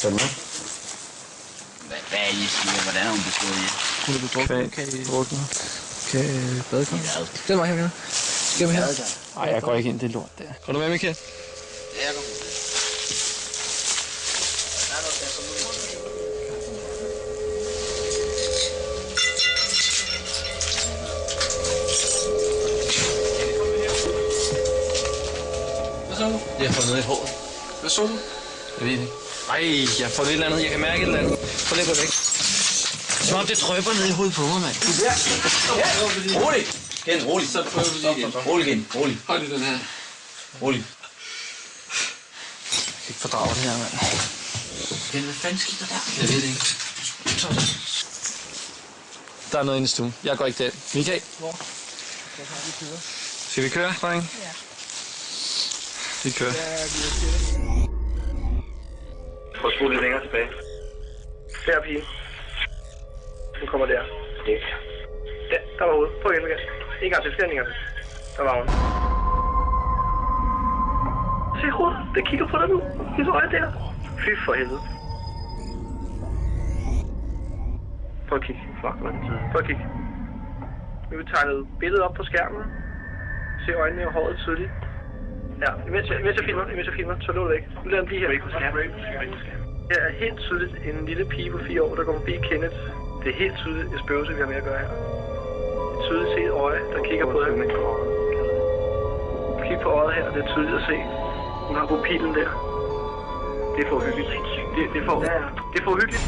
Hvad med? Hvad er I siger? Hvordan har hun bestået jer? Hun er blevet druknet. Kan badekar. Den var her, Michael. Skal vi her? Nej, jeg går ikke ind i det lort der. Går du med, Michael? Ja, jeg går. Hvad så du? Jeg har fået noget i håret. Hvad så du? Jeg ved ikke. Ej, jeg får et eller andet. Jeg kan mærke et eller andet. Få lidt på væk. Som om det drøber ned i hovedet på mig, mand. Rolig! Gen, rolig. Så prøver vi lige igen. Rolig, Gen. Rolig. Hold lige den her. Rolig. Jeg kan ikke fordrage det her, mand. Gen, hvad fanden skete der der? Jeg ved det ikke. Der er noget inde i stuen. Jeg går ikke der. Michael? Hvor? Skal vi køre, dreng? Ja. Vi kører. Prøv at spole lidt længere tilbage. Der, pige. Hun kommer der. Ja, der var ude. Prøv igen, Michael. En gang til, flere en gang til. Der var hun. Se hovedet. Det kigger på dig nu. Hendes øje der. Fy for helvede. Prøv at kigge. Fuck, man. Prøv at kigge. Nu vil vi tegne et billede op på skærmen. Se øjnene og håret tydeligt. Ja, imens jeg filmer, så lå det ikke. Nu lader den blive her. Her er helt tydeligt en lille pige på 4 år, der går forbi Kenneth. Det er helt tydeligt et spøgelse, vi har med at gøre her. Et tydeligt set øje, der kigger på dig. Kig på øjet her, det er tydeligt at se. Hun har pupillen der. Det er for hyggeligt. Det er for hyggeligt.